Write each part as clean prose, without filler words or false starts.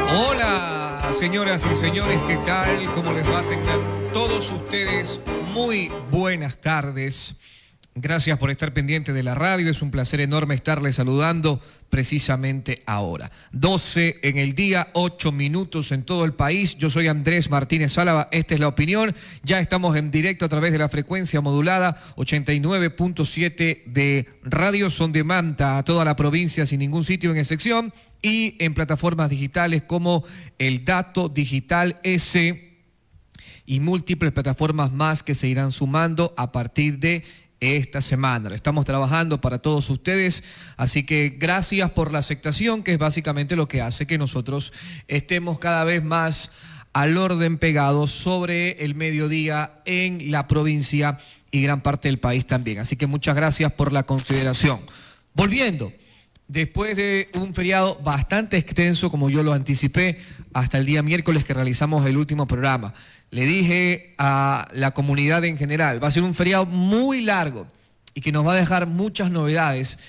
Hola, señoras y señores, ¿qué tal? ¿Cómo les va? Tengan todos ustedes muy buenas tardes. Gracias por estar pendiente de la radio. Es un placer enorme estarles saludando precisamente ahora. 12 en el día, 8 minutos en todo el país. Yo soy Andrés Martínez Álava. Esta es La Opinión. Ya estamos en directo a través de la frecuencia modulada 89.7 de Radio Son de Manta a toda la provincia sin ningún sitio en excepción, y en plataformas digitales como el Dato Digital S y múltiples plataformas más que se irán sumando a partir de esta semana. Estamos trabajando para todos ustedes, así que gracias por la aceptación, que es básicamente lo que hace que nosotros estemos cada vez más al orden pegados sobre el mediodía en la provincia y gran parte del país también. Así que muchas gracias por la consideración. Volviendo, después de un feriado bastante extenso, como yo lo anticipé, hasta el día miércoles que realizamos el último programa, le dije a la comunidad en general, va a ser un feriado muy largo y que nos va a dejar muchas novedades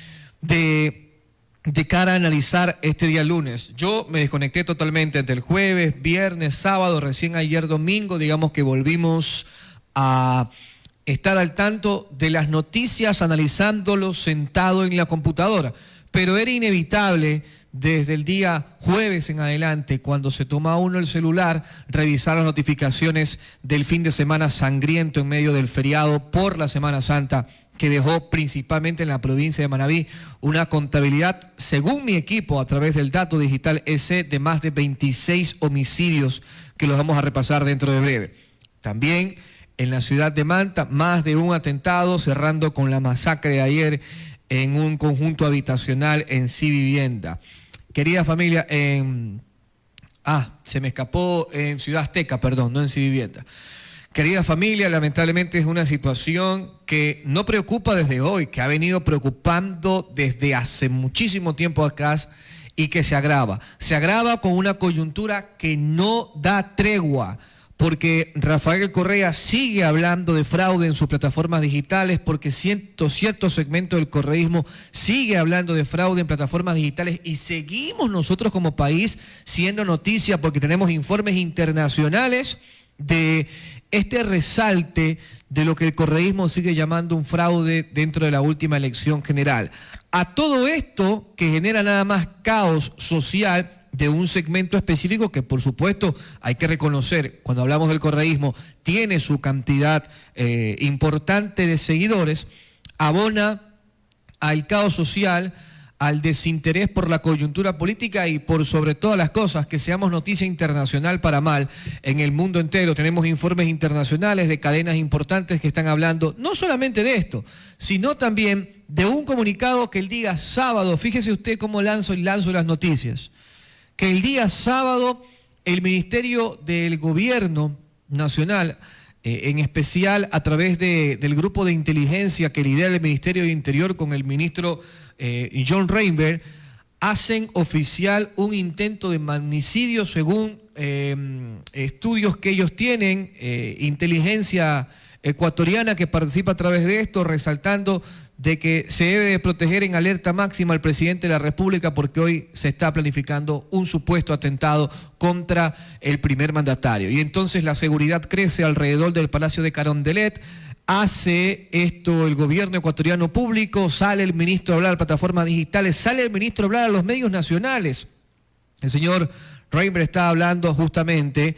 de cara a analizar este día lunes. Yo me desconecté totalmente entre el jueves, viernes, sábado, recién ayer domingo, digamos que volvimos a estar al tanto de las noticias analizándolo sentado en la computadora. Pero era inevitable desde el día jueves en adelante, cuando se toma uno el celular, revisar las notificaciones del fin de semana sangriento en medio del feriado por la Semana Santa, que dejó principalmente en la provincia de Manabí una contabilidad, según mi equipo, a través del Dato Digital S, de más de 26 homicidios que los vamos a repasar dentro de breve. También en la ciudad de Manta, más de un atentado, cerrando con la masacre de ayer en un conjunto habitacional en Civivienda. Querida familia, se me escapó, en Ciudad Azteca, perdón, no en Civivienda. Querida familia, lamentablemente es una situación que no preocupa desde hoy, que ha venido preocupando desde hace muchísimo tiempo acá y que se agrava. Se agrava con una coyuntura que no da tregua, porque Rafael Correa sigue hablando de fraude en sus plataformas digitales, porque cierto segmento del correísmo sigue hablando de fraude en plataformas digitales, y seguimos nosotros como país siendo noticia porque tenemos informes internacionales de este resalte de lo que el correísmo sigue llamando un fraude dentro de la última elección general. A todo esto, que genera nada más caos social de un segmento específico que, por supuesto, hay que reconocer, cuando hablamos del correísmo, tiene su cantidad importante de seguidores, abona al caos social, al desinterés por la coyuntura política y por sobre todas las cosas que seamos noticia internacional para mal en el mundo entero. Tenemos informes internacionales de cadenas importantes que están hablando no solamente de esto, sino también de un comunicado que el día sábado, fíjese usted cómo lanzo las noticias, que el día sábado el Ministerio del Gobierno Nacional, en especial a través del grupo de inteligencia que lidera el Ministerio de Interior con el ministro John Reinberg, hacen oficial un intento de magnicidio según estudios que ellos tienen, inteligencia ecuatoriana que participa a través de esto, resaltando de que se debe de proteger en alerta máxima al presidente de la República porque hoy se está planificando un supuesto atentado contra el primer mandatario. Y entonces la seguridad crece alrededor del Palacio de Carondelet. Hace esto el gobierno ecuatoriano público, sale el ministro a hablar a plataformas digitales, sale el ministro a hablar a los medios nacionales. El señor Reinberg está hablando justamente,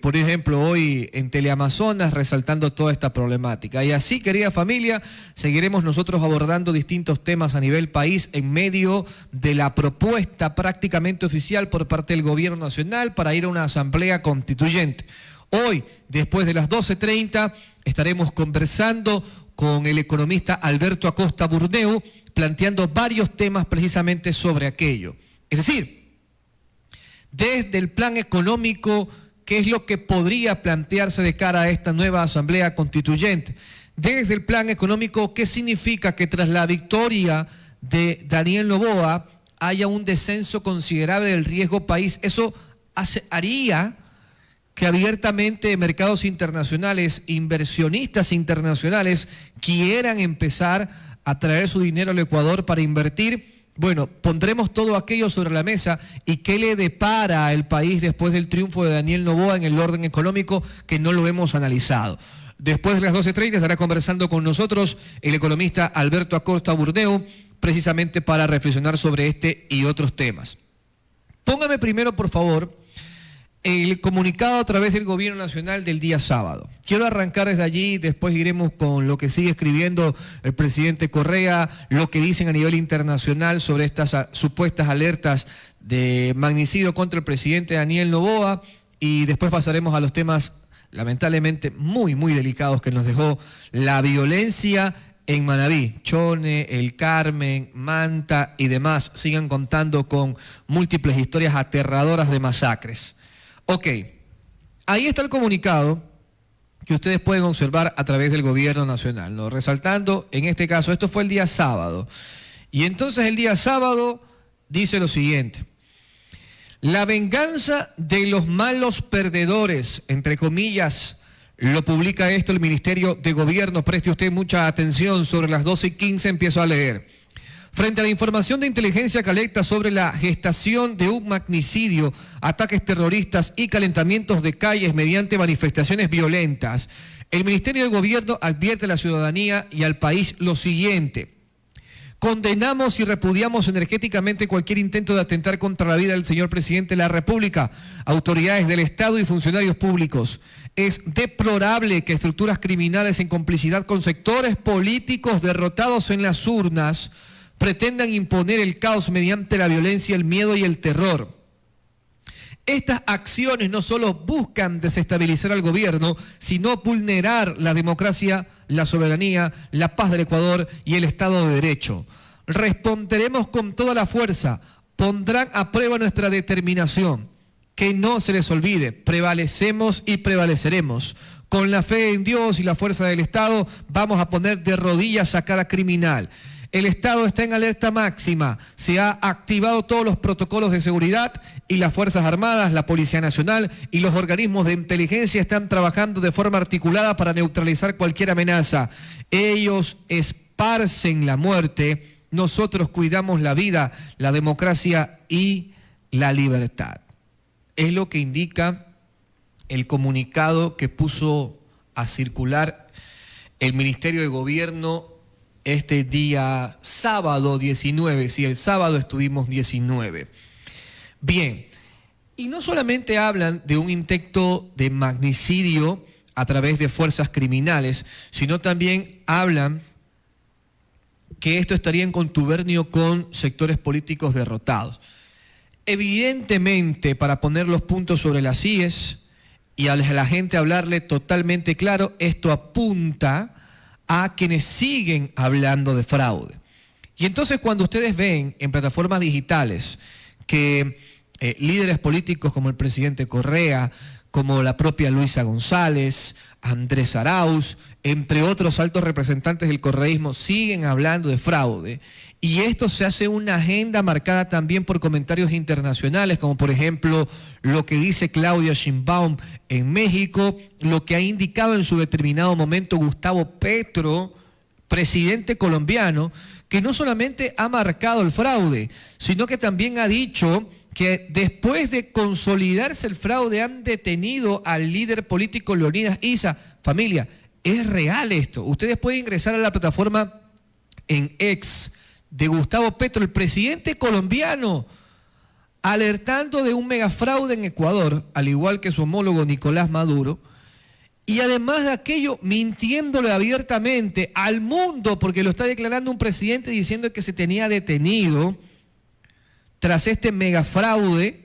por ejemplo, hoy en Teleamazonas, resaltando toda esta problemática. Y así, querida familia, seguiremos nosotros abordando distintos temas a nivel país en medio de la propuesta prácticamente oficial por parte del gobierno nacional para ir a una asamblea constituyente. Hoy, después de las 12:30, estaremos conversando con el economista Alberto Acosta Burneu, planteando varios temas precisamente sobre aquello. Es decir, desde el plan económico, ¿qué es lo que podría plantearse de cara a esta nueva asamblea constituyente? Desde el plan económico, ¿qué significa que tras la victoria de Daniel Noboa haya un descenso considerable del riesgo país? Eso haría que abiertamente mercados internacionales, inversionistas internacionales, quieran empezar a traer su dinero al Ecuador para invertir Bueno, pondremos todo aquello sobre la mesa y qué le depara al país después del triunfo de Daniel Noboa en el orden económico, que no lo hemos analizado. Después de las 12:30 estará conversando con nosotros el economista Alberto Acosta Burdeu, precisamente para reflexionar sobre este y otros temas. Póngame primero, por favor, el comunicado a través del Gobierno Nacional del día sábado. Quiero arrancar desde allí, después iremos con lo que sigue escribiendo el presidente Correa, lo que dicen a nivel internacional sobre estas supuestas alertas de magnicidio contra el presidente Daniel Noboa, y después pasaremos a los temas lamentablemente muy, muy delicados que nos dejó la violencia en Manabí. Chone, El Carmen, Manta y demás sigan contando con múltiples historias aterradoras de masacres. Ok, ahí está el comunicado que ustedes pueden observar a través del Gobierno Nacional, ¿no? Resaltando, en este caso, esto fue el día sábado. Y entonces el día sábado dice lo siguiente: la venganza de los malos perdedores, entre comillas, lo publica esto el Ministerio de Gobierno. Preste usted mucha atención, sobre las 12:15 empiezo a leer. Frente a la información de inteligencia colecta sobre la gestación de un magnicidio, ataques terroristas y calentamientos de calles mediante manifestaciones violentas, el Ministerio de Gobierno advierte a la ciudadanía y al país lo siguiente: condenamos y repudiamos energéticamente cualquier intento de atentar contra la vida del señor presidente de la República, autoridades del Estado y funcionarios públicos. Es deplorable que estructuras criminales en complicidad con sectores políticos derrotados en las urnas pretendan imponer el caos mediante la violencia, el miedo y el terror. Estas acciones no solo buscan desestabilizar al gobierno, sino vulnerar la democracia, la soberanía, la paz del Ecuador y el Estado de Derecho. Responderemos con toda la fuerza, pondrán a prueba nuestra determinación. Que no se les olvide, prevalecemos y prevaleceremos. Con la fe en Dios y la fuerza del Estado, vamos a poner de rodillas a cada criminal. El Estado está en alerta máxima, se ha activado todos los protocolos de seguridad y las Fuerzas Armadas, la Policía Nacional y los organismos de inteligencia están trabajando de forma articulada para neutralizar cualquier amenaza. Ellos esparcen la muerte, nosotros cuidamos la vida, la democracia y la libertad. Es lo que indica el comunicado que puso a circular el Ministerio de Gobierno este día sábado 19, sí, el sábado estuvimos 19. Bien, y no solamente hablan de un intento de magnicidio a través de fuerzas criminales, sino también hablan que esto estaría en contubernio con sectores políticos derrotados. Evidentemente, para poner los puntos sobre las íes y a la gente hablarle totalmente claro, esto apunta a quienes siguen hablando de fraude. Y entonces cuando ustedes ven en plataformas digitales que líderes políticos como el presidente Correa, como la propia Luisa González, Andrés Arauz, entre otros altos representantes del correísmo, siguen hablando de fraude, y esto se hace una agenda marcada también por comentarios internacionales, como por ejemplo lo que dice Claudia Sheinbaum en México, lo que ha indicado en su determinado momento Gustavo Petro, presidente colombiano, que no solamente ha marcado el fraude, sino que también ha dicho que después de consolidarse el fraude han detenido al líder político Leonidas Issa. Familia, es real esto. Ustedes pueden ingresar a la plataforma en X de Gustavo Petro, el presidente colombiano, alertando de un megafraude en Ecuador, al igual que su homólogo Nicolás Maduro, y además de aquello, mintiéndole abiertamente al mundo, porque lo está declarando un presidente diciendo que se tenía detenido tras este megafraude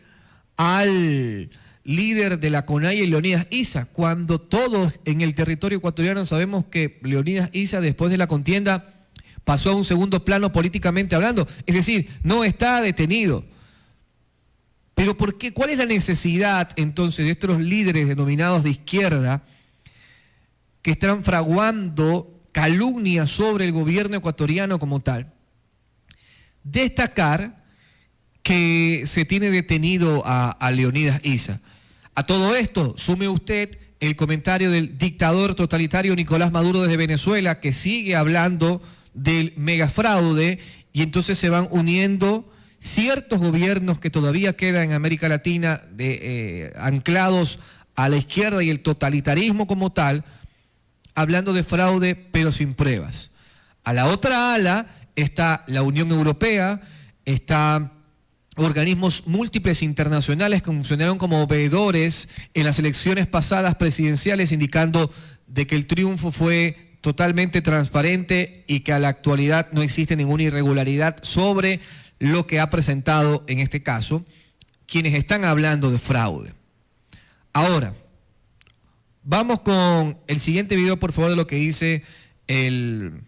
al líder de la CONAIE, Leonidas Issa, cuando todos en el territorio ecuatoriano sabemos que Leonidas Issa, después de la contienda, pasó a un segundo plano políticamente hablando, es decir, no está detenido. Pero ¿por qué? ¿Cuál es la necesidad entonces de estos líderes denominados de izquierda que están fraguando calumnias sobre el gobierno ecuatoriano como tal? Destacar que se tiene detenido a Leonidas Issa. A todo esto, sume usted el comentario del dictador totalitario Nicolás Maduro desde Venezuela, que sigue hablando del megafraude y entonces se van uniendo ciertos gobiernos que todavía quedan en América Latina anclados a la izquierda y el totalitarismo como tal, hablando de fraude pero sin pruebas. A la otra ala está la Unión Europea, está organismos múltiples internacionales que funcionaron como veedores en las elecciones pasadas presidenciales, indicando de que el triunfo fue totalmente transparente y que a la actualidad no existe ninguna irregularidad sobre lo que ha presentado en este caso quienes están hablando de fraude. Ahora, vamos con el siguiente video, por favor, de lo que dice del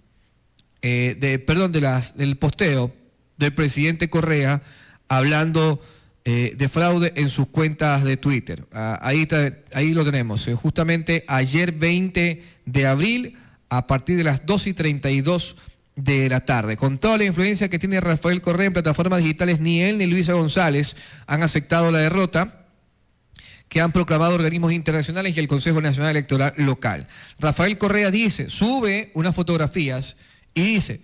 posteo del presidente Correa hablando de fraude en sus cuentas de Twitter. Ahí lo tenemos. Justamente ayer 20 de abril, a partir de las 2:32 de la tarde. Con toda la influencia que tiene Rafael Correa en plataformas digitales, ni él ni Luisa González han aceptado la derrota que han proclamado organismos internacionales y el Consejo Nacional Electoral local. Rafael Correa sube unas fotografías y dice: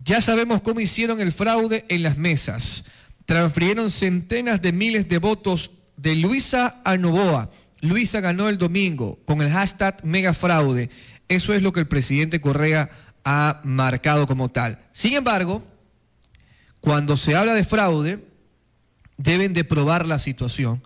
ya sabemos cómo hicieron el fraude en las mesas. Transfirieron centenas de miles de votos de Luisa a Noboa. Luisa ganó el domingo con el hashtag megafraude. Eso es lo que el presidente Correa ha marcado como tal. Sin embargo, cuando se habla de fraude, deben de probar la situación.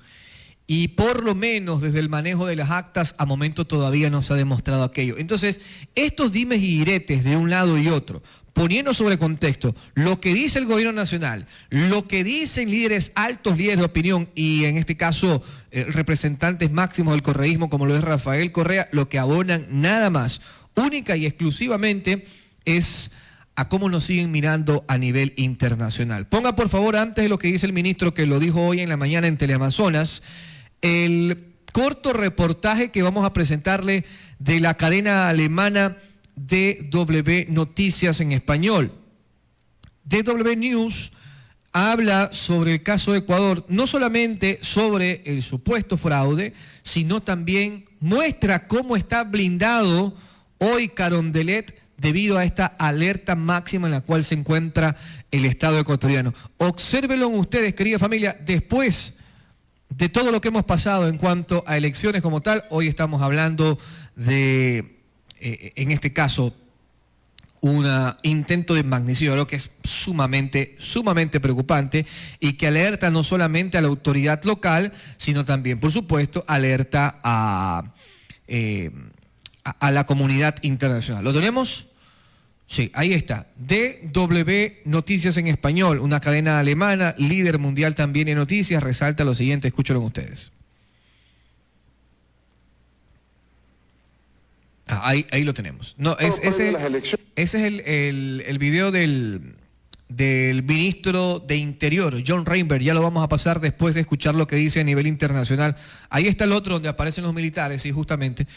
Y por lo menos desde el manejo de las actas, a momento todavía no se ha demostrado aquello. Entonces, estos dimes y diretes de un lado y otro, poniendo sobre contexto lo que dice el gobierno nacional, lo que dicen altos líderes de opinión, y en este caso representantes máximos del correísmo, como lo es Rafael Correa, lo que abonan nada más, única y exclusivamente, es a cómo nos siguen mirando a nivel internacional. Ponga por favor, antes de lo que dice el ministro, que lo dijo hoy en la mañana en Teleamazonas, el corto reportaje que vamos a presentarle de la cadena alemana DW Noticias en español. DW News habla sobre el caso de Ecuador, no solamente sobre el supuesto fraude, sino también muestra cómo está blindado hoy Carondelet debido a esta alerta máxima en la cual se encuentra el Estado ecuatoriano. Obsérvenlo ustedes, querida familia, después de todo lo que hemos pasado en cuanto a elecciones como tal. Hoy estamos hablando de, en este caso, un intento de magnicidio, lo que es sumamente preocupante y que alerta no solamente a la autoridad local, sino también, por supuesto, alerta a la comunidad internacional. ¿Lo tenemos? Sí, ahí está. DW Noticias en español, una cadena alemana, líder mundial también en noticias, resalta lo siguiente, escúchenlo ustedes. Ahí lo tenemos. No, ese es el video del ministro de Interior, John Reinberg. Ya lo vamos a pasar después de escuchar lo que dice a nivel internacional. Ahí está el otro donde aparecen los militares, sí, justamente.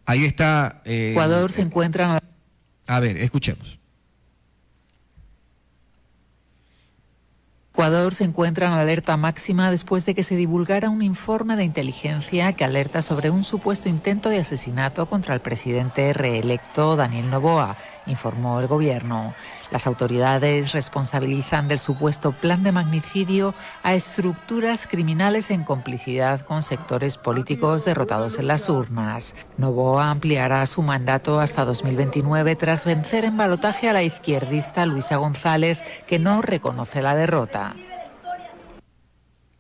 Ahí está. Ecuador se encuentra... A ver, escuchemos. Ecuador se encuentra en alerta máxima después de que se divulgara un informe de inteligencia que alerta sobre un supuesto intento de asesinato contra el presidente reelecto Daniel Noboa, informó el gobierno. Las autoridades responsabilizan del supuesto plan de magnicidio a estructuras criminales en complicidad con sectores políticos derrotados en las urnas. Noboa ampliará su mandato hasta 2029 tras vencer en balotaje a la izquierdista Luisa González, que no reconoce la derrota.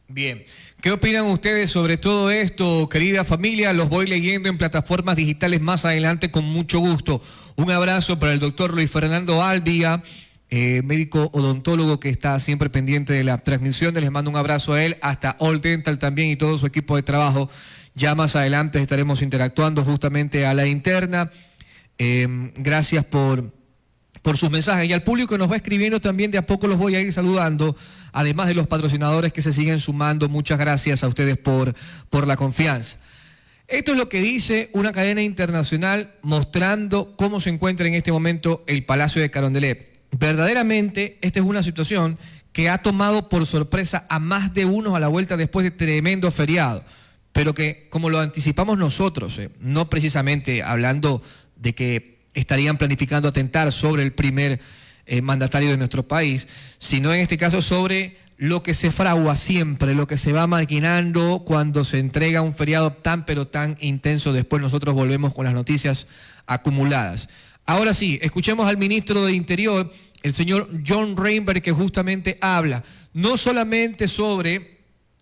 Bien, ¿qué opinan ustedes sobre todo esto, querida familia? Los voy leyendo en plataformas digitales más adelante con mucho gusto. Un abrazo para el doctor Luis Fernando Albia, médico odontólogo que está siempre pendiente de la transmisión. Les mando un abrazo a él, hasta All Dental también y todo su equipo de trabajo. Ya más adelante estaremos interactuando justamente a la interna. Gracias por sus mensajes. Y al público que nos va escribiendo también, de a poco los voy a ir saludando, además de los patrocinadores que se siguen sumando. Muchas gracias a ustedes por la confianza. Esto es lo que dice una cadena internacional mostrando cómo se encuentra en este momento el Palacio de Carondelet. Verdaderamente, esta es una situación que ha tomado por sorpresa a más de uno a la vuelta después de tremendo feriado, pero que, como lo anticipamos nosotros, no precisamente hablando de que estarían planificando atentar sobre el primer mandatario de nuestro país, sino en este caso sobre lo que se fragua siempre, lo que se va maquinando cuando se entrega un feriado tan pero tan intenso. Después nosotros volvemos con las noticias acumuladas. Ahora sí, escuchemos al ministro de Interior, el señor John Reinberg, que justamente habla no solamente sobre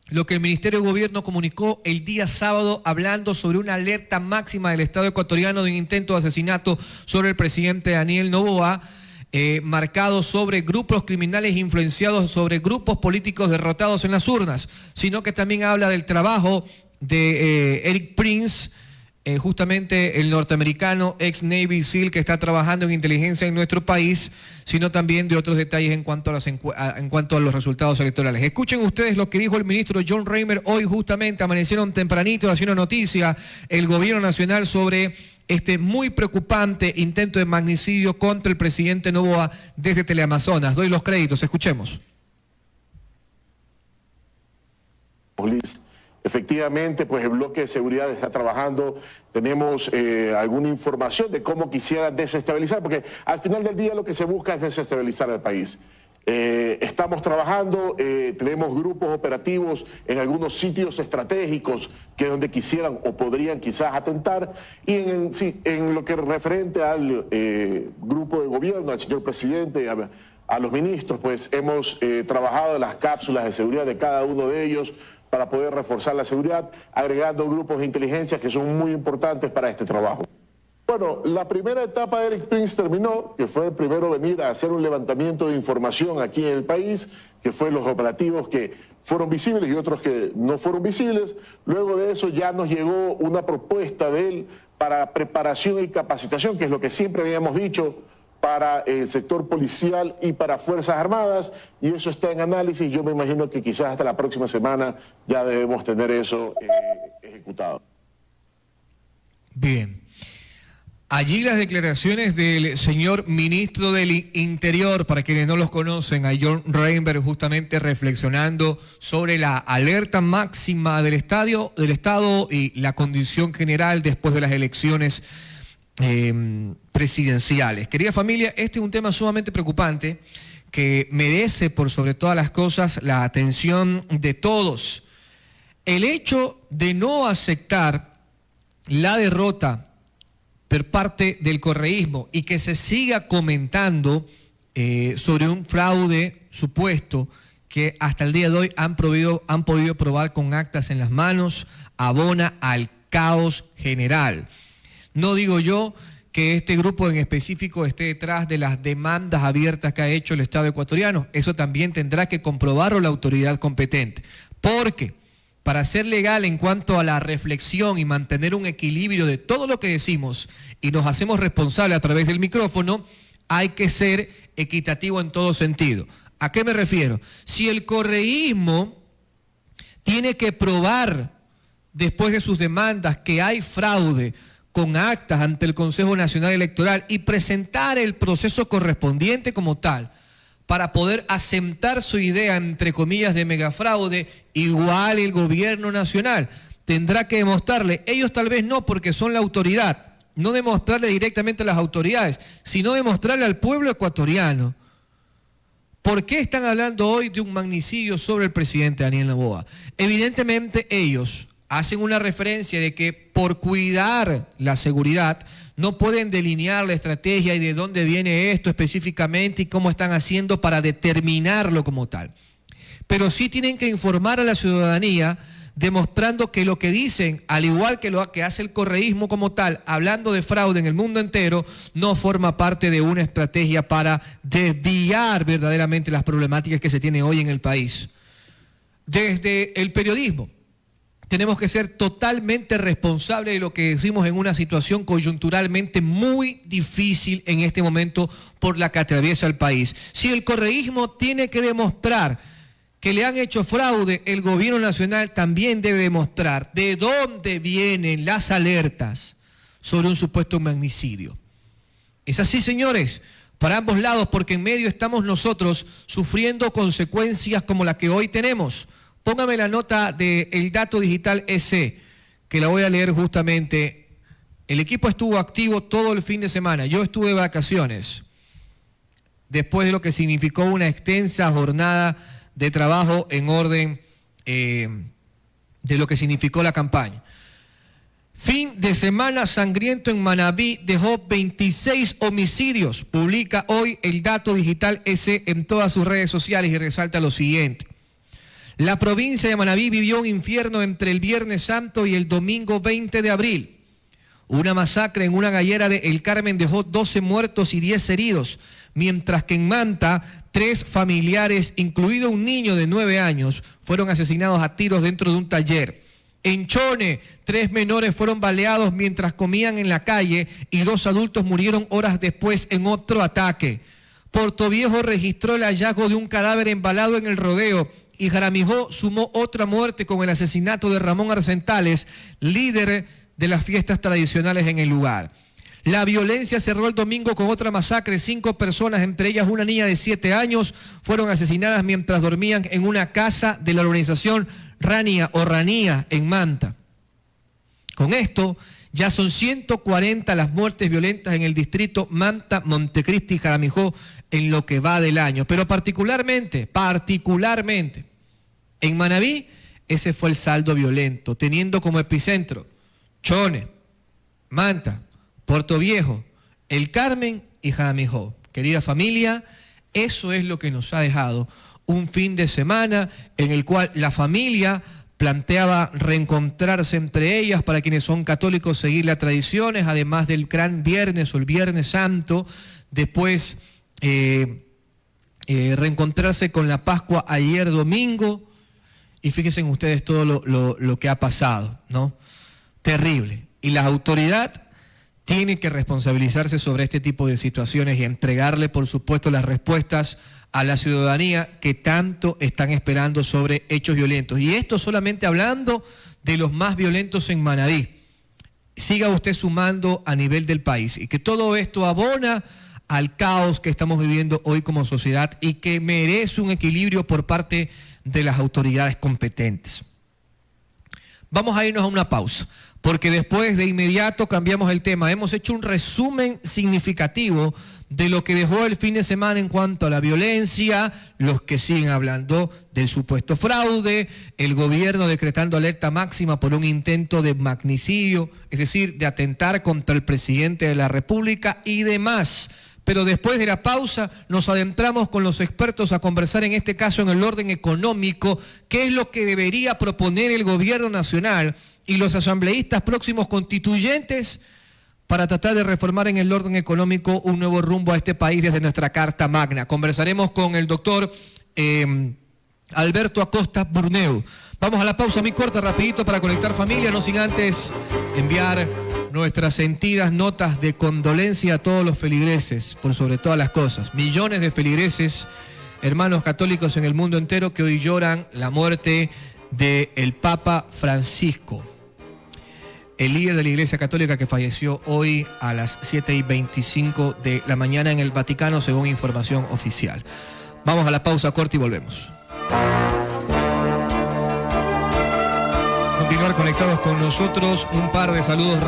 lo que el Ministerio de Gobierno comunicó el día sábado, hablando sobre una alerta máxima del Estado ecuatoriano de un intento de asesinato sobre el presidente Daniel Noboa, marcado sobre grupos criminales influenciados sobre grupos políticos derrotados en las urnas, sino que también habla del trabajo de Erik Prince, justamente el norteamericano ex Navy SEAL que está trabajando en inteligencia en nuestro país, sino también de otros detalles en cuanto a los resultados electorales. Escuchen ustedes lo que dijo el ministro John Reinberg hoy. Justamente amanecieron tempranito haciendo noticia el gobierno nacional sobre este muy preocupante intento de magnicidio contra el presidente Noboa desde Teleamazonas. Doy los créditos, escuchemos. Efectivamente, pues el bloque de seguridad está trabajando. Tenemos alguna información de cómo quisiera desestabilizar, porque al final del día lo que se busca es desestabilizar al país. Estamos trabajando, tenemos grupos operativos en algunos sitios estratégicos que es donde quisieran o podrían quizás atentar, y en lo que referente al grupo de gobierno, al señor presidente, a los ministros, pues hemos trabajado en las cápsulas de seguridad de cada uno de ellos para poder reforzar la seguridad, agregando grupos de inteligencia que son muy importantes para este trabajo. Bueno, la primera etapa de Erik Prince terminó, que fue el primero venir a hacer un levantamiento de información aquí en el país, que fue los operativos que fueron visibles y otros que no fueron visibles. Luego de eso ya nos llegó una propuesta de él para preparación y capacitación, que es lo que siempre habíamos dicho, para el sector policial y para Fuerzas Armadas, y eso está en análisis. Yo me imagino que quizás hasta la próxima semana ya debemos tener eso ejecutado. Bien. Allí las declaraciones del señor ministro del Interior, para quienes no los conocen, a John Reinberg, justamente reflexionando sobre la alerta máxima del Estado y la condición general después de las elecciones presidenciales. Querida familia, este es un tema sumamente preocupante que merece por sobre todas las cosas la atención de todos. El hecho de no aceptar la derrota por parte del correísmo y que se siga comentando sobre un fraude supuesto que hasta el día de hoy han podido probar con actas en las manos, abona al caos general. No digo yo que este grupo en específico esté detrás de las demandas abiertas que ha hecho el Estado ecuatoriano. Eso también tendrá que comprobarlo la autoridad competente. Porque para ser legal en cuanto a la reflexión y mantener un equilibrio de todo lo que decimos y nos hacemos responsables a través del micrófono, hay que ser equitativo en todo sentido. ¿A qué me refiero? Si el correísmo tiene que probar después de sus demandas que hay fraude con actas ante el Consejo Nacional Electoral y presentar el proceso correspondiente como tal para poder asentar su idea, entre comillas, de megafraude, igual el gobierno nacional tendrá que demostrarle, ellos tal vez no porque son la autoridad, no demostrarle directamente a las autoridades, sino demostrarle al pueblo ecuatoriano. ¿Por qué están hablando hoy de un magnicidio sobre el presidente Daniel Noboa? Evidentemente ellos hacen una referencia de que por cuidar la seguridad no pueden delinear la estrategia y de dónde viene esto específicamente y cómo están haciendo para determinarlo como tal. Pero sí tienen que informar a la ciudadanía demostrando que lo que dicen, al igual que lo que hace el correísmo como tal, hablando de fraude en el mundo entero, no forma parte de una estrategia para desviar verdaderamente las problemáticas que se tienen hoy en el país. Desde el periodismo tenemos que ser totalmente responsables de lo que decimos en una situación coyunturalmente muy difícil en este momento por la que atraviesa el país. Si el correísmo tiene que demostrar que le han hecho fraude, el gobierno nacional también debe demostrar de dónde vienen las alertas sobre un supuesto magnicidio. Es así, señores, para ambos lados, porque en medio estamos nosotros sufriendo consecuencias como la que hoy tenemos. Póngame la nota del Dato Digital EC, que la voy a leer justamente. El equipo estuvo activo todo el fin de semana. Yo estuve de vacaciones. después de lo que significó una extensa jornada de trabajo en orden de lo que significó la campaña. Fin de semana sangriento en Manabí dejó 26 homicidios. Publica hoy el Dato Digital S en todas sus redes sociales y resalta lo siguiente. La provincia de Manabí vivió un infierno entre el Viernes Santo y el domingo 20 de abril. Una masacre en una gallera de El Carmen dejó 12 muertos y 10 heridos, mientras que en Manta 3 familiares, incluido un niño de 9 años, fueron asesinados a tiros dentro de un taller. En Chone, 3 menores fueron baleados mientras comían en la calle y 2 adultos murieron horas después en otro ataque. Portoviejo registró el hallazgo de un cadáver embalado en el rodeo y Jaramijó sumó otra muerte con el asesinato de Ramón Arcentales, líder de las fiestas tradicionales en el lugar. La violencia cerró el domingo con otra masacre. 5 personas, entre ellas una niña de 7 años, fueron asesinadas mientras dormían en una casa de la organización Ranía en Manta. Con esto, ya son 140 las muertes violentas en el distrito Manta, Montecristi y Jaramijó en lo que va del año. Pero particularmente, en Manabí, ese fue el saldo violento, teniendo como epicentro Chone, Manta, Portoviejo, El Carmen y Jaramijó. Querida familia, eso es lo que nos ha dejado un fin de semana en el cual la familia planteaba reencontrarse entre ellas, para quienes son católicos seguir las tradiciones, además del Gran Viernes o el Viernes Santo, después reencontrarse con la Pascua ayer domingo, y fíjense ustedes todo lo que ha pasado, ¿no? Terrible. Y la autoridad tiene que responsabilizarse sobre este tipo de situaciones y entregarle, por supuesto, las respuestas a la ciudadanía que tanto están esperando sobre hechos violentos. Y esto solamente hablando de los más violentos en Manabí. Siga usted sumando a nivel del país y que todo esto abona al caos que estamos viviendo hoy como sociedad y que merece un equilibrio por parte de las autoridades competentes. Vamos a irnos a una pausa, porque después de inmediato cambiamos el tema. Hemos hecho un resumen significativo de lo que dejó el fin de semana en cuanto a la violencia, los que siguen hablando del supuesto fraude, el gobierno decretando alerta máxima por un intento de magnicidio, es decir, de atentar contra el presidente de la República y demás. Pero después de la pausa nos adentramos con los expertos a conversar, en este caso en el orden económico, qué es lo que debería proponer el gobierno nacional y los asambleístas próximos constituyentes para tratar de reformar en el orden económico un nuevo rumbo a este país desde nuestra Carta Magna. Conversaremos con el doctor Alberto Acosta Burneu. Vamos a la pausa muy corta, rapidito, para conectar familia, no sin antes enviar nuestras sentidas notas de condolencia a todos los feligreses, por sobre todas las cosas. Millones de feligreses, hermanos católicos en el mundo entero, que hoy lloran la muerte del Papa Francisco, el líder de la Iglesia Católica, que falleció hoy a las 7:25 de la mañana en el Vaticano, según información oficial. Vamos a la pausa corta y volvemos. Continuar conectados con nosotros, un par de saludos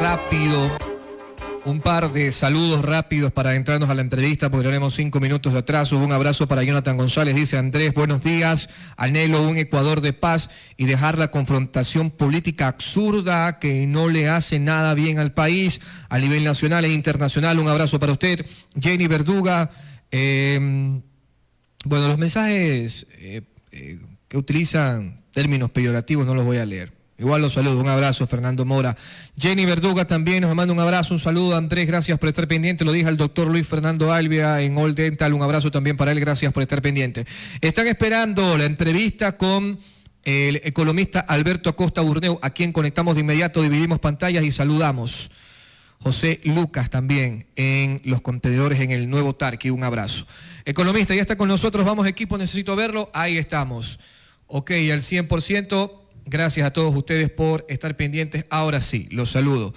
rápidos para adentrarnos a la entrevista, porque tenemos 5 minutos de atraso. Un abrazo para Jonathan González, dice Andrés, buenos días, anhelo un Ecuador de paz y dejar la confrontación política absurda que no le hace nada bien al país a nivel nacional e internacional. Un abrazo para usted. Jenny Verduga, bueno, los mensajes que utilizan términos peyorativos no los voy a leer. Igual los saludo, un abrazo, Fernando Mora. Jenny Verduga también nos manda un abrazo, un saludo. Andrés, gracias por estar pendiente. Lo dije al doctor Luis Fernando Albia en All Dental, un abrazo también para él, gracias por estar pendiente. Están esperando la entrevista con el economista Alberto Acosta Burneu, a quien conectamos de inmediato, dividimos pantallas y saludamos. José Lucas también en los contenedores en el Nuevo Tarqui, un abrazo. Economista, ya está con nosotros, vamos equipo, necesito verlo, ahí estamos. Ok, al 100%. Gracias a todos ustedes por estar pendientes. Ahora sí, los saludo.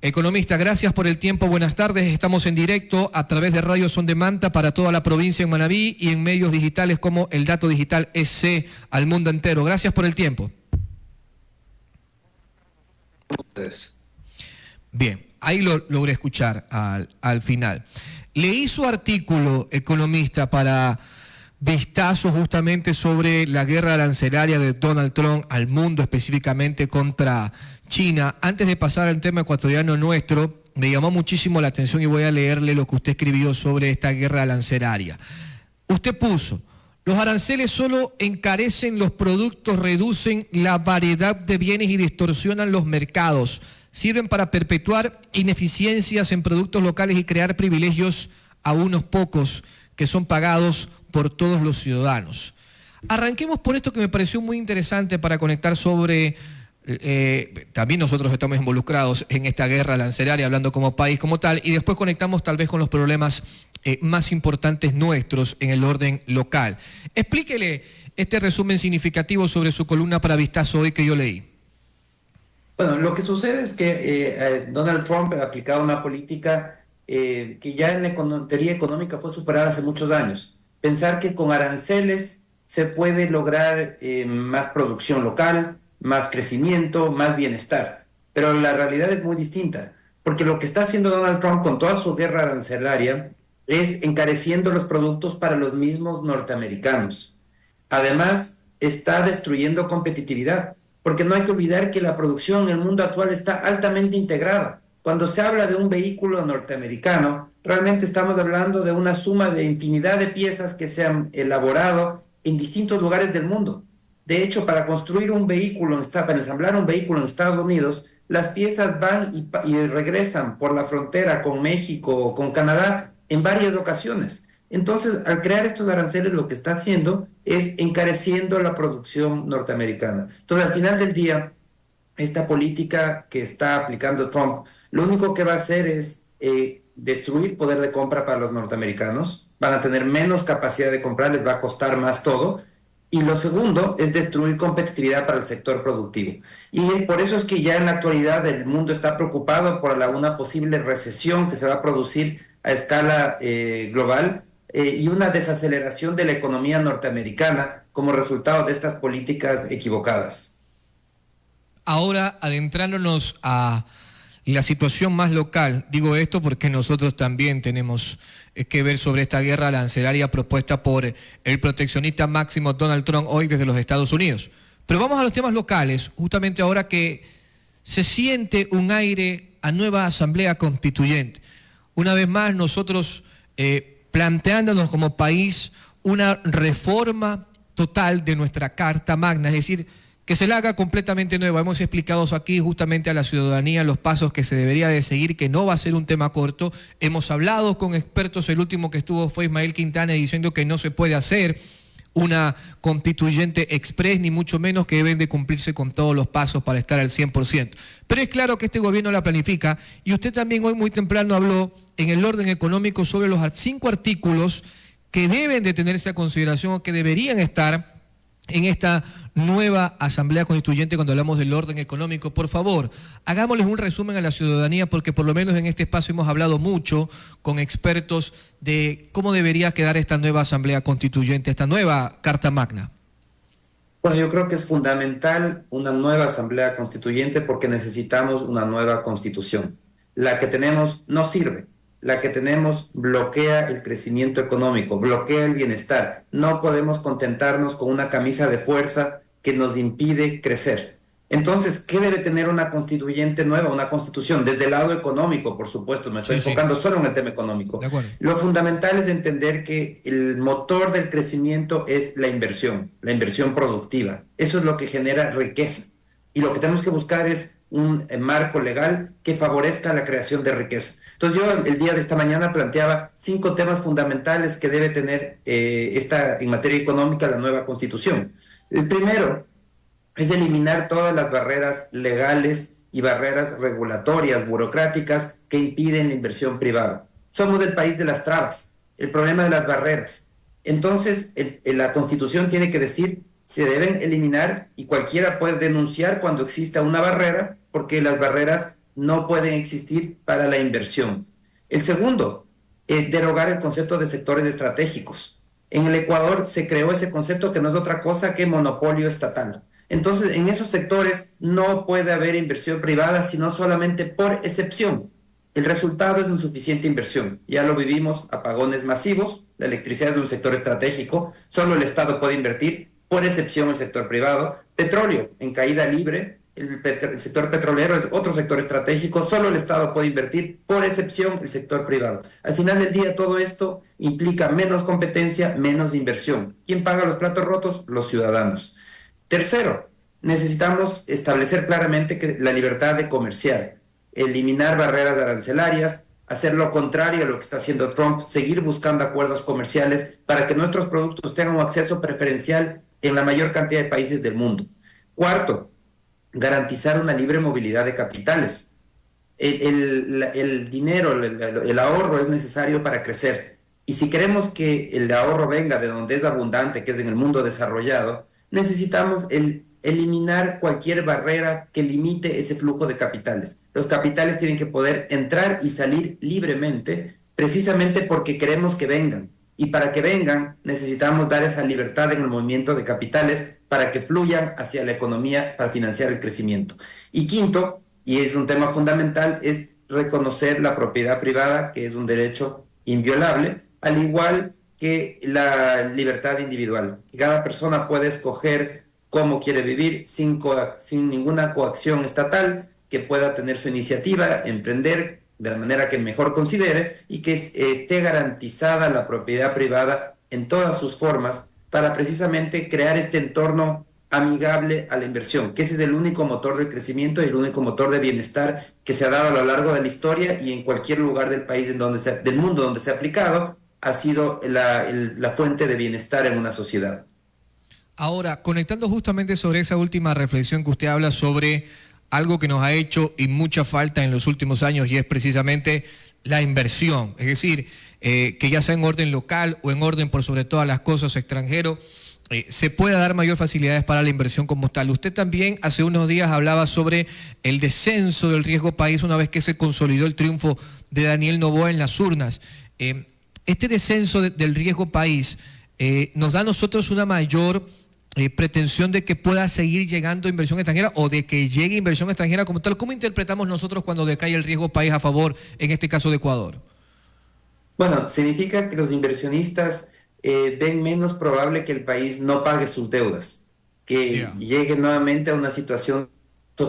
Economista, gracias por el tiempo. Buenas tardes. Estamos en directo a través de Radio Son de Manta para toda la provincia en Manabí y en medios digitales como el Dato Digital SC al mundo entero. Gracias por el tiempo. Bien, ahí lo logré escuchar al final. Leí su artículo, economista, para vistazo justamente sobre la guerra arancelaria de Donald Trump al mundo, específicamente contra China. Antes de pasar al tema ecuatoriano nuestro, me llamó muchísimo la atención y voy a leerle lo que usted escribió sobre esta guerra arancelaria. Usted puso: los aranceles solo encarecen los productos, reducen la variedad de bienes y distorsionan los mercados. Sirven para perpetuar ineficiencias en productos locales y crear privilegios a unos pocos que son pagados por todos los ciudadanos. Arranquemos por esto que me pareció muy interesante para conectar sobre... también nosotros estamos involucrados en esta guerra arancelaria, hablando como país como tal, y después conectamos tal vez con los problemas más importantes nuestros en el orden local. Explíquele este resumen significativo sobre su columna para vistazo hoy que yo leí. Bueno, lo que sucede es que Donald Trump ha aplicado una política que ya en la teoría económica fue superada hace muchos años. Pensar que con aranceles se puede lograr más producción local, más crecimiento, más bienestar. Pero la realidad es muy distinta, porque lo que está haciendo Donald Trump con toda su guerra arancelaria es encareciendo los productos para los mismos norteamericanos. Además, está destruyendo competitividad, porque no hay que olvidar que la producción en el mundo actual está altamente integrada. Cuando se habla de un vehículo norteamericano, realmente estamos hablando de una suma de infinidad de piezas que se han elaborado en distintos lugares del mundo. De hecho, para construir un vehículo, para ensamblar un vehículo en Estados Unidos, las piezas van y regresan por la frontera con México o con Canadá en varias ocasiones. Entonces, al crear estos aranceles, lo que está haciendo es encareciendo la producción norteamericana. Entonces, al final del día, esta política que está aplicando Trump, lo único que va a hacer es destruir poder de compra para los norteamericanos. Van a tener menos capacidad de comprar, les va a costar más todo. Y lo segundo es destruir competitividad para el sector productivo. Y por eso es que ya en la actualidad el mundo está preocupado por una posible recesión que se va a producir a escala global y una desaceleración de la economía norteamericana como resultado de estas políticas equivocadas. Ahora, adentrándonos a la situación más local, digo esto porque nosotros también tenemos que ver sobre esta guerra arancelaria propuesta por el proteccionista máximo Donald Trump hoy desde los Estados Unidos. Pero vamos a los temas locales, justamente ahora que se siente un aire a nueva asamblea constituyente. Una vez más nosotros planteándonos como país una reforma total de nuestra Carta Magna, es decir, que se la haga completamente nueva. Hemos explicado aquí justamente a la ciudadanía los pasos que se debería de seguir, que no va a ser un tema corto. Hemos hablado con expertos, el último que estuvo fue Ismael Quintana diciendo que no se puede hacer una constituyente express, ni mucho menos, que deben de cumplirse con todos los pasos para estar al 100%. Pero es claro que este gobierno la planifica y usted también hoy muy temprano habló en el orden económico sobre los 5 artículos que deben de tenerse a consideración o que deberían estar en esta nueva Asamblea Constituyente cuando hablamos del orden económico. Por favor, hagámosles un resumen a la ciudadanía porque por lo menos en este espacio hemos hablado mucho con expertos de cómo debería quedar esta nueva Asamblea Constituyente, esta nueva Carta Magna. Bueno, yo creo que es fundamental una nueva Asamblea Constituyente porque necesitamos una nueva Constitución. La que tenemos no sirve. La que tenemos bloquea el crecimiento económico, bloquea el bienestar. No podemos contentarnos con una camisa de fuerza que nos impide crecer. Entonces, ¿qué debe tener una constituyente nueva, una constitución? Desde el lado económico, por supuesto, me estoy enfocando solo en el tema económico. Lo fundamental es entender que el motor del crecimiento es la inversión productiva. Eso es lo que genera riqueza. Y lo que tenemos que buscar es un marco legal que favorezca la creación de riqueza. Entonces yo el día de esta mañana planteaba 5 temas fundamentales que debe tener en materia económica la nueva Constitución. El primero es eliminar todas las barreras legales y barreras regulatorias, burocráticas, que impiden la inversión privada. Somos el país de las trabas, el problema de las barreras. Entonces la Constitución tiene que decir se deben eliminar y cualquiera puede denunciar cuando exista una barrera porque las barreras no pueden existir para la inversión. El segundo, derogar el concepto de sectores estratégicos. En el Ecuador se creó ese concepto que no es otra cosa que monopolio estatal. Entonces, en esos sectores no puede haber inversión privada, sino solamente por excepción. El resultado es insuficiente inversión. Ya lo vivimos, apagones masivos, la electricidad es un sector estratégico, solo el Estado puede invertir, por excepción el sector privado. Petróleo en caída libre, el sector petrolero es otro sector estratégico, solo el Estado puede invertir, por excepción el sector privado. Al final del día todo esto implica menos competencia, menos inversión. ¿Quién paga los platos rotos? Los ciudadanos. Tercero, necesitamos establecer claramente que la libertad de comerciar, eliminar barreras arancelarias, hacer lo contrario a lo que está haciendo Trump, seguir buscando acuerdos comerciales para que nuestros productos tengan un acceso preferencial en la mayor cantidad de países del mundo. Cuarto, garantizar una libre movilidad de capitales. El dinero, el ahorro es necesario para crecer. Y si queremos que el ahorro venga de donde es abundante, que es en el mundo desarrollado, necesitamos eliminar cualquier barrera que limite ese flujo de capitales. Los capitales tienen que poder entrar y salir libremente, precisamente porque queremos que vengan. Y para que vengan, necesitamos dar esa libertad en el movimiento de capitales para que fluyan hacia la economía para financiar el crecimiento. Y quinto, y es un tema fundamental, es reconocer la propiedad privada, que es un derecho inviolable, al igual que la libertad individual. Cada persona puede escoger cómo quiere vivir sin ninguna coacción estatal, que pueda tener su iniciativa, emprender de la manera que mejor considere y que esté garantizada la propiedad privada en todas sus formas para precisamente crear este entorno amigable a la inversión, que ese es el único motor de crecimiento y el único motor de bienestar que se ha dado a lo largo de la historia y en cualquier lugar del país del mundo donde se ha aplicado, ha sido la fuente de bienestar en una sociedad. Ahora, conectando justamente sobre esa última reflexión que usted habla sobre algo que nos ha hecho y mucha falta en los últimos años, y es precisamente la inversión, es decir, que ya sea en orden local o en orden por sobre todas las cosas extranjero, se pueda dar mayor facilidades para la inversión como tal. Usted también hace unos días hablaba sobre el descenso del riesgo país una vez que se consolidó el triunfo de Daniel Noboa en las urnas. Este descenso del riesgo país nos da a nosotros una mayor pretensión de que pueda seguir llegando inversión extranjera o de que llegue inversión extranjera como tal. ¿Cómo interpretamos nosotros cuando decae el riesgo país a favor, en este caso de Ecuador? Bueno, significa que los inversionistas ven menos probable que el país no pague sus deudas, que llegue nuevamente a una situación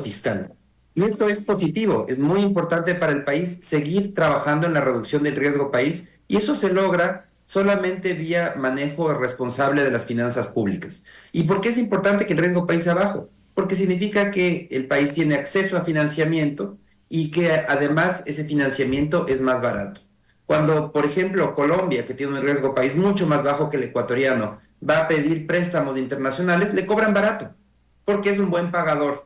fiscal. Y esto es positivo, es muy importante para el país seguir trabajando en la reducción del riesgo país, y eso se logra solamente vía manejo responsable de las finanzas públicas. ¿Y por qué es importante que el riesgo país sea bajo? Porque significa que el país tiene acceso a financiamiento y que además ese financiamiento es más barato. Cuando, por ejemplo, Colombia, que tiene un riesgo país mucho más bajo que el ecuatoriano, va a pedir préstamos internacionales, le cobran barato, porque es un buen pagador.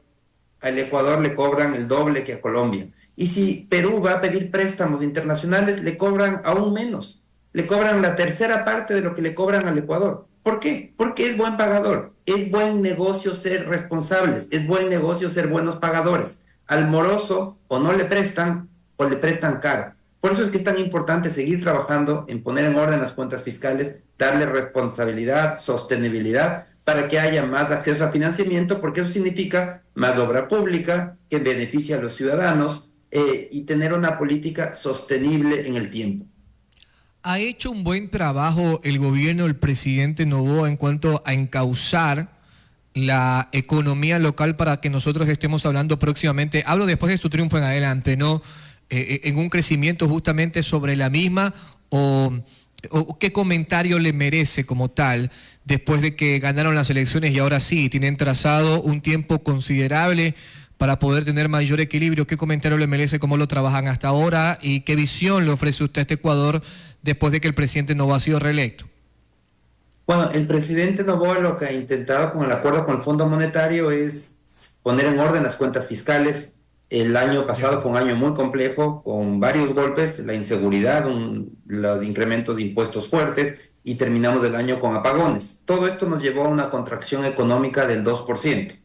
Al Ecuador le cobran el doble que a Colombia. Y si Perú va a pedir préstamos internacionales, le cobran aún menos. Le cobran la tercera parte de lo que le cobran al Ecuador. ¿Por qué? Porque es buen pagador. Es buen negocio ser responsables. Es buen negocio ser buenos pagadores. Al moroso o no le prestan o le prestan caro. Por eso es que es tan importante seguir trabajando en poner en orden las cuentas fiscales, darle responsabilidad, sostenibilidad, para que haya más acceso a financiamiento, porque eso significa más obra pública que beneficia a los ciudadanos y tener una política sostenible en el tiempo. ¿Ha hecho un buen trabajo el gobierno del presidente Noboa en cuanto a encauzar la economía local para que nosotros estemos hablando próximamente, hablo después de su triunfo en adelante, ¿no? En un crecimiento justamente sobre la misma, o qué comentario le merece como tal después de que ganaron las elecciones y ahora sí tienen trazado un tiempo considerable para poder tener mayor equilibrio? ¿Qué comentario le merece, cómo lo trabajan hasta ahora y qué visión le ofrece usted a este Ecuador después de que el presidente Noboa ha sido reelecto? Bueno, el presidente Noboa lo que ha intentado con el acuerdo con el Fondo Monetario es poner en orden las cuentas fiscales. El año pasado fue un año muy complejo, con varios golpes, la inseguridad, los incrementos de impuestos fuertes, y terminamos el año con apagones. Todo esto nos llevó a una contracción económica del 2%.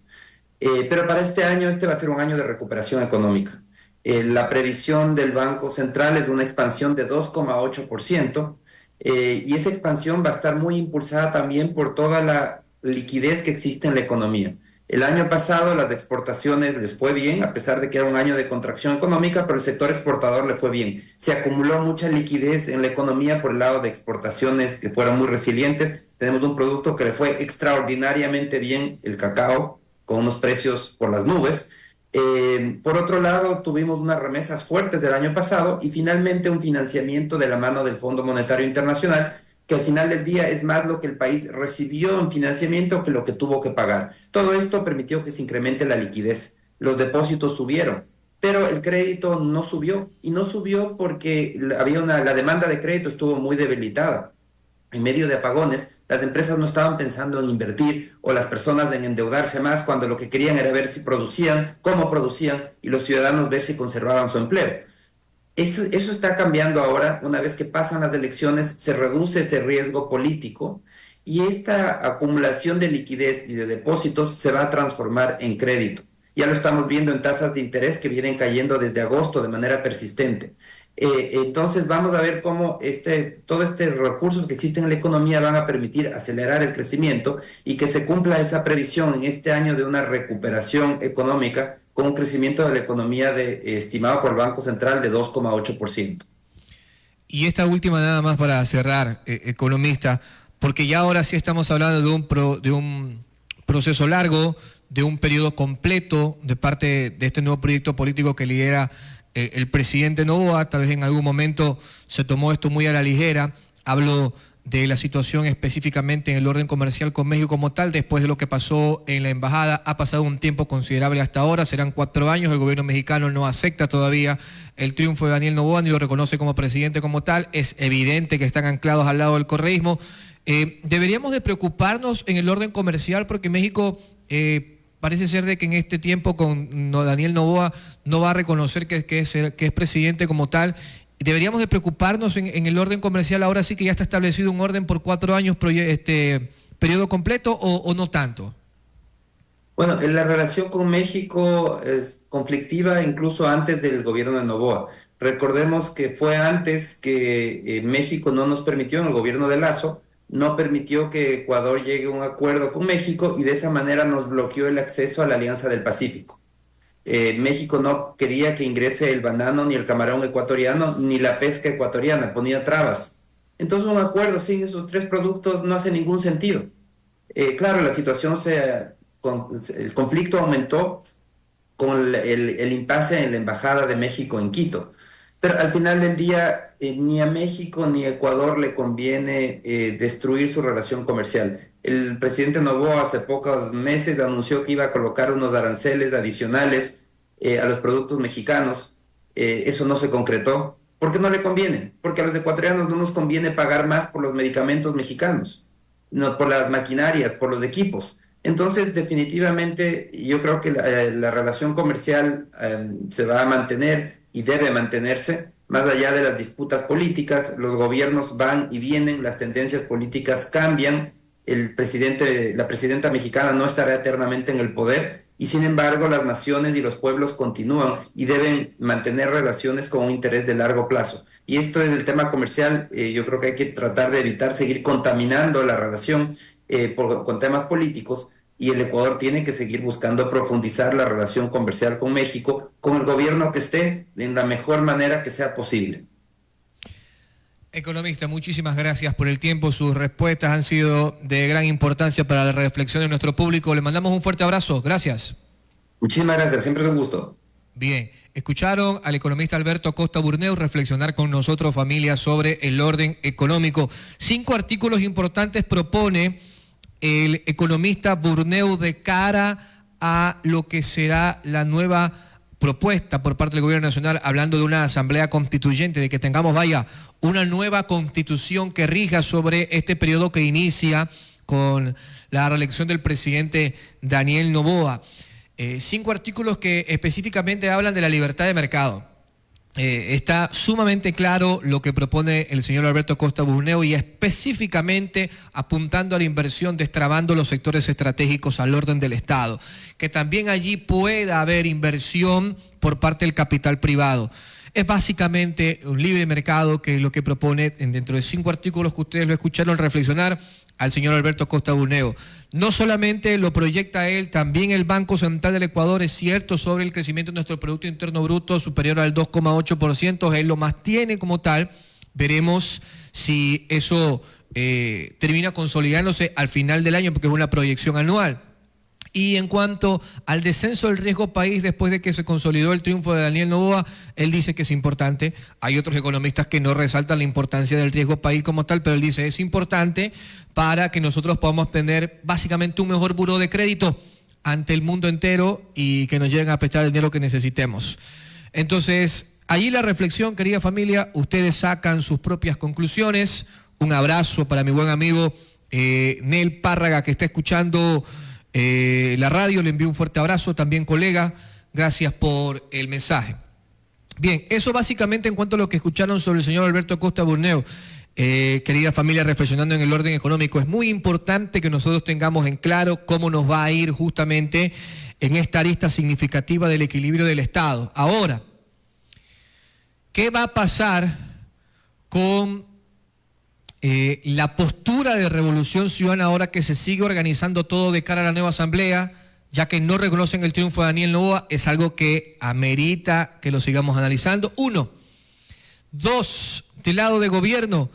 Pero para este año, este va a ser un año de recuperación económica. La previsión del Banco Central es de una expansión de 2,8%, y esa expansión va a estar muy impulsada también por toda la liquidez que existe en la economía. El año pasado las exportaciones les fue bien, a pesar de que era un año de contracción económica, pero el sector exportador le fue bien. Se acumuló mucha liquidez en la economía por el lado de exportaciones que fueron muy resilientes. Tenemos un producto que le fue extraordinariamente bien, el cacao, con unos precios por las nubes. Por otro lado, tuvimos unas remesas fuertes del año pasado y finalmente un financiamiento de la mano del Fondo Monetario Internacional, que al final del día es más lo que el país recibió en financiamiento que lo que tuvo que pagar. Todo esto permitió que se incremente la liquidez. Los depósitos subieron, pero el crédito no subió, y no subió porque la demanda de crédito estuvo muy debilitada. En medio de apagones, las empresas no estaban pensando en invertir, o las personas en endeudarse más, cuando lo que querían era ver si producían, cómo producían, y los ciudadanos ver si conservaban su empleo. Eso está cambiando ahora. Una vez que pasan las elecciones, se reduce ese riesgo político y esta acumulación de liquidez y de depósitos se va a transformar en crédito. Ya lo estamos viendo en tasas de interés que vienen cayendo desde agosto de manera persistente. Entonces vamos a ver cómo todos estos recursos que existen en la economía van a permitir acelerar el crecimiento y que se cumpla esa previsión en este año de una recuperación económica con un crecimiento de la economía estimado por el Banco Central de 2,8%. Y esta última nada más para cerrar, economista, porque ya ahora sí estamos hablando de un proceso largo, de un periodo completo de parte de este nuevo proyecto político que lidera el presidente Noboa. Tal vez en algún momento se tomó esto muy a la ligera. Hablo de la situación específicamente en el orden comercial con México como tal, después de lo que pasó en la embajada. Ha pasado un tiempo considerable hasta ahora, serán 4 años, el gobierno mexicano no acepta todavía el triunfo de Daniel Noboa ni lo reconoce como presidente como tal. Es evidente que están anclados al lado del correísmo. Deberíamos de preocuparnos en el orden comercial porque México parece ser de que en este tiempo con Daniel Noboa no va a reconocer que es presidente como tal. ¿Deberíamos de preocuparnos en el orden comercial ahora sí que ya está establecido un orden por 4 años, periodo completo o no tanto? Bueno, la relación con México es conflictiva incluso antes del gobierno de Noboa. Recordemos que fue antes que México no nos permitió, en el gobierno de Lazo, no permitió que Ecuador llegue a un acuerdo con México y de esa manera nos bloqueó el acceso a la Alianza del Pacífico. México no quería que ingrese el banano, ni el camarón ecuatoriano, ni la pesca ecuatoriana, ponía trabas. Entonces un acuerdo sin esos 3 productos no hace ningún sentido. Claro, la situación el conflicto aumentó con el impasse en la Embajada de México en Quito. Pero al final del día, ni a México ni a Ecuador le conviene destruir su relación comercial. El presidente Noboa hace pocos meses anunció que iba a colocar unos aranceles adicionales a los productos mexicanos. Eso no se concretó. ¿Por qué no le conviene? Porque a los ecuatorianos no nos conviene pagar más por los medicamentos mexicanos, no por las maquinarias, por los equipos. Entonces, definitivamente, yo creo que la relación comercial se va a mantener y debe mantenerse, más allá de las disputas políticas. Los gobiernos van y vienen, las tendencias políticas cambian, la presidenta mexicana no estará eternamente en el poder, y sin embargo las naciones y los pueblos continúan y deben mantener relaciones con un interés de largo plazo. Y esto es el tema comercial. Yo creo que hay que tratar de evitar seguir contaminando la relación con temas políticos, y el Ecuador tiene que seguir buscando profundizar la relación comercial con México, con el gobierno que esté, en la mejor manera que sea posible. Economista, muchísimas gracias por el tiempo. Sus respuestas han sido de gran importancia para la reflexión de nuestro público. Le mandamos un fuerte abrazo. Gracias. Muchísimas gracias. Siempre es un gusto. Bien, escucharon al economista Alberto Acosta Burneu reflexionar con nosotros, familia, sobre el orden económico. 5 artículos importantes propone el economista Burneu de cara a lo que será la nueva propuesta por parte del gobierno nacional, hablando de una asamblea constituyente, de que tengamos, una nueva constitución que rija sobre este periodo que inicia con la reelección del presidente Daniel Noboa. 5 artículos que específicamente hablan de la libertad de mercado. Está sumamente claro lo que propone el señor Alberto Acosta Burneu y específicamente apuntando a la inversión, destrabando los sectores estratégicos al orden del Estado. Que también allí pueda haber inversión por parte del capital privado. Es básicamente un libre mercado, que es lo que propone dentro de 5 artículos que ustedes lo escucharon reflexionar al señor Alberto Costa Burneo. No solamente lo proyecta él, también el Banco Central del Ecuador es cierto sobre el crecimiento de nuestro Producto Interno Bruto superior al 2,8%, él lo mantiene como tal. Veremos si eso termina consolidándose al final del año, porque es una proyección anual. Y en cuanto al descenso del riesgo país después de que se consolidó el triunfo de Daniel Noboa, él dice que es importante. Hay otros economistas que no resaltan la importancia del riesgo país como tal, pero él dice es importante para que nosotros podamos tener básicamente un mejor buró de crédito ante el mundo entero y que nos lleguen a prestar el dinero que necesitemos. Entonces, allí la reflexión, querida familia, ustedes sacan sus propias conclusiones. Un abrazo para mi buen amigo Nel Párraga, que está escuchando la radio, le envío un fuerte abrazo, también colega, gracias por el mensaje. Bien, eso básicamente en cuanto a lo que escucharon sobre el señor Alberto Costa Burneo. Querida familia, reflexionando en el orden económico, es muy importante que nosotros tengamos en claro cómo nos va a ir justamente en esta arista significativa del equilibrio del Estado. Ahora, ¿qué va a pasar con la postura de Revolución Ciudadana ahora que se sigue organizando todo de cara a la nueva asamblea, ya que no reconocen el triunfo de Daniel Noboa? Es algo que amerita que lo sigamos analizando. 1. 2, del lado de gobierno,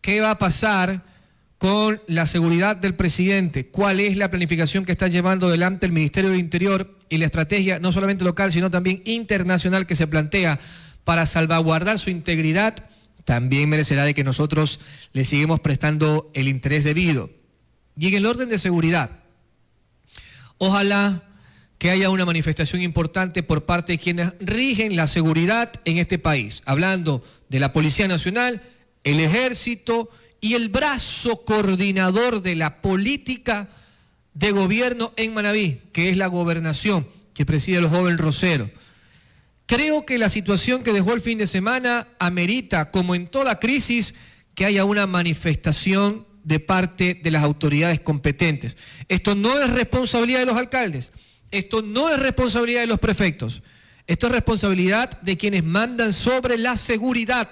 ¿qué va a pasar con la seguridad del presidente? ¿Cuál es la planificación que está llevando adelante el Ministerio del Interior y la estrategia no solamente local, sino también internacional que se plantea para salvaguardar su integridad? También merecerá de que nosotros le seguimos prestando el interés debido. Y en el orden de seguridad, ojalá que haya una manifestación importante por parte de quienes rigen la seguridad en este país, hablando de la Policía Nacional, el Ejército y el brazo coordinador de la política de gobierno en Manabí, que es la gobernación que preside el joven Rosero. Creo que la situación que dejó el fin de semana amerita, como en toda crisis, que haya una manifestación de parte de las autoridades competentes. Esto no es responsabilidad de los alcaldes, esto no es responsabilidad de los prefectos, esto es responsabilidad de quienes mandan sobre la seguridad.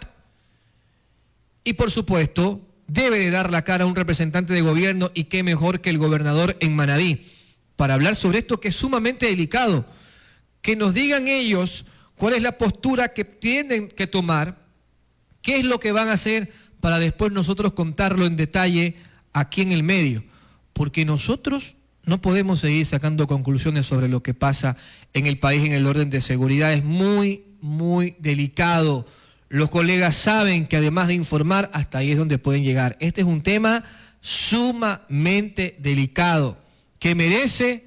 Y por supuesto, debe de dar la cara a un representante de gobierno, y qué mejor que el gobernador en Manabí, para hablar sobre esto que es sumamente delicado. Que nos digan ellos cuál es la postura que tienen que tomar, qué es lo que van a hacer para después nosotros contarlo en detalle aquí en el medio. Porque nosotros no podemos seguir sacando conclusiones sobre lo que pasa en el país en el orden de seguridad. Es muy, muy delicado. Los colegas saben que además de informar, hasta ahí es donde pueden llegar. Este es un tema sumamente delicado que merece,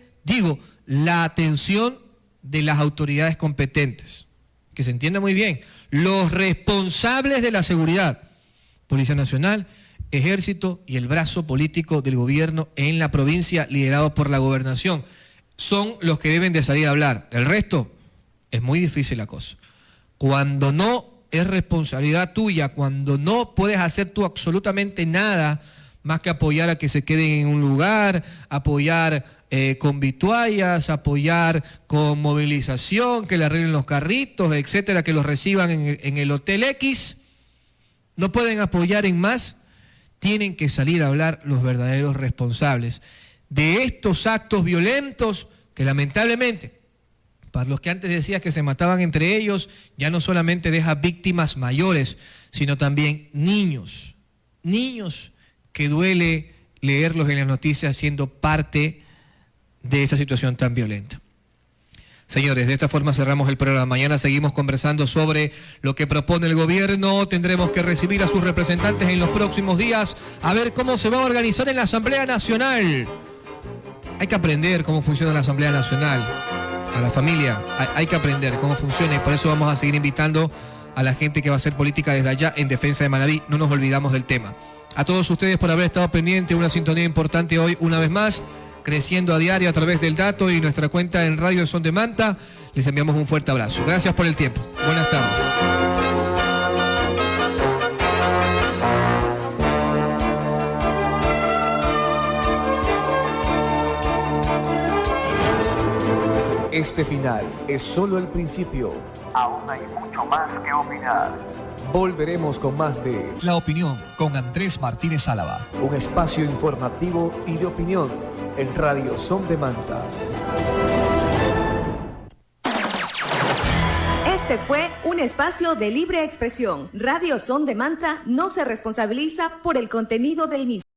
la atención de las autoridades competentes. Que se entienda muy bien, los responsables de la seguridad, Policía Nacional, Ejército y el brazo político del gobierno en la provincia liderado por la gobernación, son los que deben de salir a hablar. El resto es muy difícil la cosa. Cuando no es responsabilidad tuya, cuando no puedes hacer tú absolutamente nada más que apoyar a que se queden en un lugar, apoyar con vituallas, apoyar con movilización, que le arreglen los carritos, etcétera, que los reciban en el Hotel X, no pueden apoyar en más. Tienen que salir a hablar los verdaderos responsables de estos actos violentos que lamentablemente, para los que antes decías que se mataban entre ellos, ya no solamente deja víctimas mayores, sino también niños que duele leerlos en las noticias siendo parte de esta situación tan violenta. Señores, de esta forma cerramos el programa. Mañana seguimos conversando sobre lo que propone el gobierno. Tendremos que recibir a sus representantes en los próximos días a ver cómo se va a organizar en la Asamblea Nacional. Hay que aprender cómo funciona la Asamblea Nacional. A la familia hay que aprender cómo funciona, y por eso vamos a seguir invitando a la gente que va a hacer política desde allá en defensa de Manabí. No nos olvidamos del tema. A todos ustedes por haber estado pendientes, una sintonía importante hoy una vez más, creciendo a diario a través del dato y nuestra cuenta en Radio Son de Manta. Les enviamos un fuerte abrazo. Gracias por el tiempo. Buenas tardes. Este final es solo el principio. Aún hay mucho más que opinar. volveremos con más de La Opinión con Andrés Martínez Álava. un espacio informativo y de opinión en Radio Son de Manta. Este fue un espacio de libre expresión. Radio Son de Manta no se responsabiliza por el contenido del mismo.